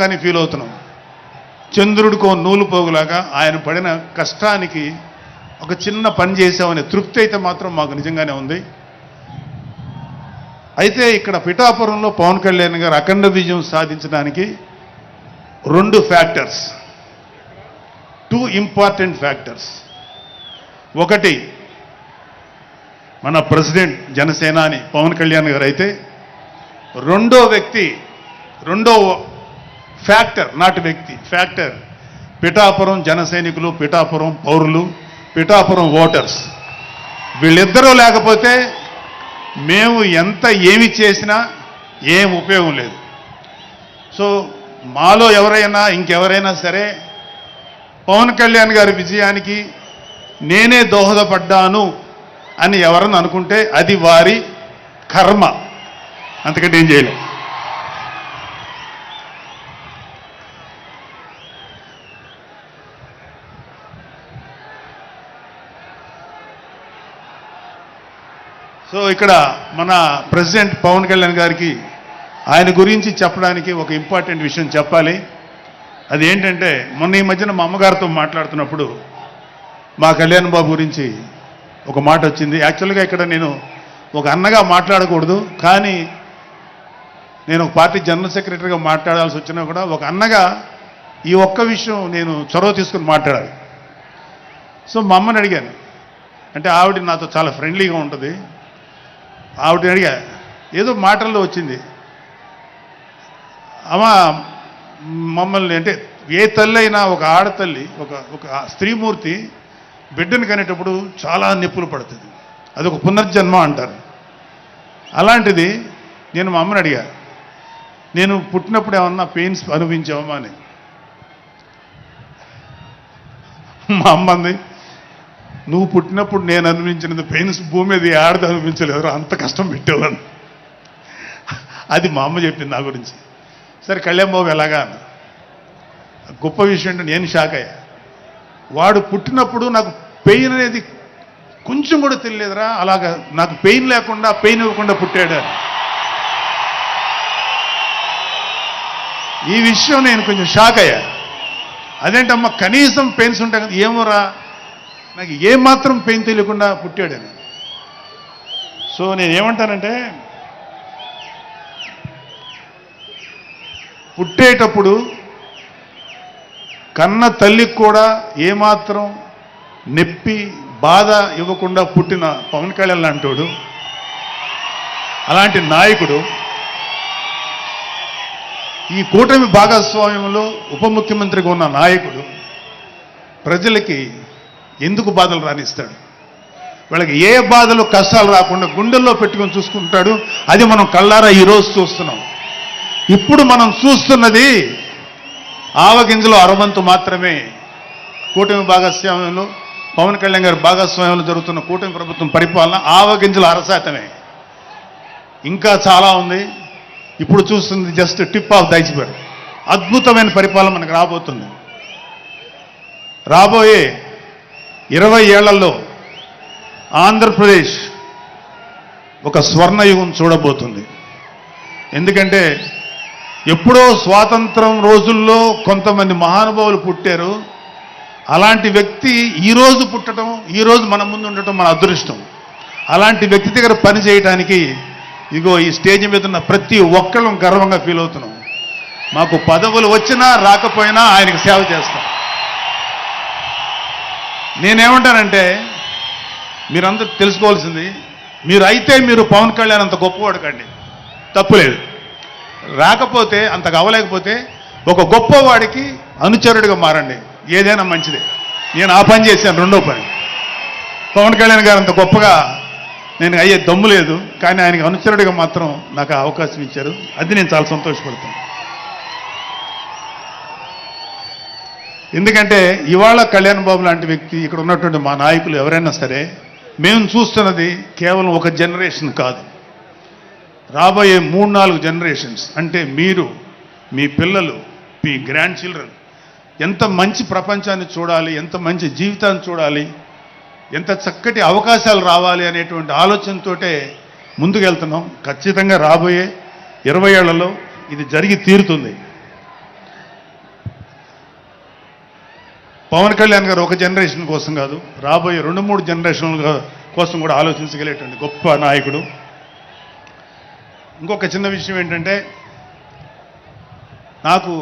గాని ఫీల్ అవుతున్నాం. చంద్రుడికో నూలు పోగులాగా ఆయన పడిన కష్టానికి ఒక చిన్న పని చేసామనే తృప్తి అయితే మాత్రం మాకు నిజంగానే ఉంది. అయితే ఇక్కడ పిఠాపురంలో పవన్ కళ్యాణ్ గారు అఖండ విజయం సాధించడానికి టూ ఇంపార్టెంట్ ఫ్యాక్టర్స్. ఒకటి మన ప్రెసిడెంట్ జనసేనాని పవన్ కళ్యాణ్ గారు అయితే, రెండో ఫ్యాక్టర్ పిఠాపురం జన సైనికులు, పిఠాపురం పౌరులు, పిఠాపురం ఓటర్స్. వీళ్ళిద్దరూ లేకపోతే మేము ఏమి చేసినా ఏం ఉపయోగం లేదు. సో మాలో ఇంకెవరైనా సరే పవన్ కళ్యాణ్ గారి విజయానికి నేనే దోహదపడ్డాను అని ఎవరన్నా అనుకుంటే అది వారి కర్మ, అంతకంటే ఏం చేయలేం. సో ఇక్కడ మన ప్రెసిడెంట్ పవన్ కళ్యాణ్ గారికి ఆయన గురించి చెప్పడానికి ఒక ఇంపార్టెంట్ విషయం చెప్పాలి. అది ఏంటంటే, మొన్న ఈ మధ్యన మా అమ్మగారితో మాట్లాడుతున్నప్పుడు మా కళ్యాణ్ బాబు గురించి ఒక మాట వచ్చింది. యాక్చువల్గా ఇక్కడ నేను ఒక అన్నగా మాట్లాడకూడదు, కానీ నేను ఒక పార్టీ జనరల్ సెక్రటరీగా మాట్లాడాల్సి వచ్చినా కూడా ఒక అన్నగా ఈ ఒక్క విషయం నేను చొరవ తీసుకుని మాట్లాడాలి. సో మా అమ్మని అడిగాను, అంటే ఆవిడ నాతో చాలా ఫ్రెండ్లీగా ఉంటుంది. ఆవిడని అడిగా, ఏదో మాటల్లో వచ్చింది, అమ్మ మమ్మల్ని అంటే ఏ తల్లి అయినా ఒక ఆడతల్లి ఒక స్త్రీమూర్తి బిడ్డను కనేటప్పుడు చాలా నొప్పులు పడుతుంది, అదొక పునర్జన్మ అంటారు. అలాంటిది నేను మా అమ్మని అడిగా, నేను పుట్టినప్పుడు ఏమన్నా పెయిన్స్ అనుభవించావమ్మా అని. మా అమ్మ అంది, నువ్వు పుట్టినప్పుడు నేను అనుభవించినది పెయిన్స్ భూమి మీద ఆడది అనుభవించలేదు, అంత కష్టం పెట్టేవాళ్ళని. అది మా అమ్మ చెప్పింది నా గురించి. సరే కళ్యాణ్ బాబు ఎలాగా అన్న. గొప్ప విషయం అంటే నేను షాక్ అయ్యా. వాడు పుట్టినప్పుడు నాకు పెయిన్ అనేది కొంచెం కూడా తెలియలేదురా, అలాగా నాకు పెయిన్ లేకుండా పెయిన్ ఇవ్వకుండా పుట్టాడు. ఈ విషయం నేను కొంచెం షాక్ అయ్యా. అదేంటమ్మా కనీసం పెయిన్స్ ఉంటాయి కదా, ఏమోరా నాకు ఏమాత్రం పెయిన్ తెలియకుండా పుట్టాడని. సో నేనేమంటానంటే, పుట్టేటప్పుడు కన్న తల్లికి కూడా ఏమాత్రం నొప్పి బాధ ఇవ్వకుండా పుట్టిన పవన్ కళ్యాణ్ లాంటోడు, అలాంటి నాయకుడు ఈ కూటమి భాగస్వామ్యంలో ఉప ముఖ్యమంత్రిగా ఉన్న నాయకుడు ప్రజలకి ఎందుకు బాధలు రానిస్తాడు? వాళ్ళకి ఏ బాధలు కష్టాలు రాకుండా గుండెల్లో పెట్టుకొని చూసుకుంటాడు. అది మనం కళ్ళారా ఈరోజు చూస్తున్నాం. ఇప్పుడు మనం చూస్తున్నది ఆవగింజలో అరవంతు మాత్రమే. కూటమి భాగస్వామ్యంలో పవన్ కళ్యాణ్ గారి భాగస్వామ్యంలో జరుగుతున్న కూటమి ప్రభుత్వం పరిపాలన ఆవగింజలు 1% ఇంకా చాలా ఉంది. ఇప్పుడు చూస్తుంది just tip of the iceberg. అద్భుతమైన పరిపాలన మనకు రాబోతుంది. రాబోయే 20 ఏళ్లలో ఆంధ్రప్రదేశ్ ఒక స్వర్ణయుగం చూడబోతుంది. ఎందుకంటే ఎప్పుడో స్వాతంత్రం రోజుల్లో కొంతమంది మహానుభావులు పుట్టారు. అలాంటి వ్యక్తి ఈరోజు పుట్టడం, ఈరోజు మన ముందు ఉండటం మన అదృష్టం. అలాంటి వ్యక్తి దగ్గర పని చేయడానికి ఇగో ఈ స్టేజ్ మీద ఉన్న ప్రతి ఒక్కళ్ళం గర్వంగా ఫీల్ అవుతున్నాం. మాకు పదవులు వచ్చినా రాకపోయినా ఆయనకు సేవ చేస్తాం. నేనేమంటానంటే, మీరందరూ తెలుసుకోవాల్సింది, మీరు పవన్ కళ్యాణ్ అంత గొప్పవాడు కండి, తప్పులేదు. రాకపోతే అంతగా అవ్వలేకపోతే ఒక గొప్పవాడికి అనుచరుడిగా మారండి, ఏదైనా మంచిదే. నేను ఆ పని చేశాను. రెండో పని, పవన్ కళ్యాణ్ గారు అంత గొప్పగా నేను అయ్యే దమ్ము లేదు, కానీ ఆయనకి అనుచరుడిగా మాత్రం నాకు అవకాశం ఇచ్చారు. అది నేను చాలా సంతోషపడతాను. ఎందుకంటే ఇవాళ కళ్యాణ్ బాబు లాంటి వ్యక్తి, ఇక్కడ ఉన్నటువంటి మా నాయకులు ఎవరైనా సరే, మేము చూస్తున్నది కేవలం ఒక జనరేషన్ కాదు, రాబోయే 3-4 జనరేషన్స్. అంటే మీరు, మీ పిల్లలు, మీ గ్రాండ్ చిల్డ్రన్ ఎంత మంచి ప్రపంచాన్ని చూడాలి, ఎంత మంచి జీవితాన్ని చూడాలి, ఎంత చక్కటి అవకాశాలు రావాలి అనేటువంటి ఆలోచనతోటే ముందుకెళ్తున్నాం. ఖచ్చితంగా రాబోయే 20 ఏళ్లలో ఇది జరిగి తీరుతుంది. పవన్ కళ్యాణ్ గారు ఒక జనరేషన్ కోసం కాదు, రాబోయే 2-3 జనరేషన్ల కోసం కూడా ఆలోచించగలిగేటువంటి గొప్ప నాయకుడు. ఇంకొక చిన్న విషయం ఏంటంటే, నాకు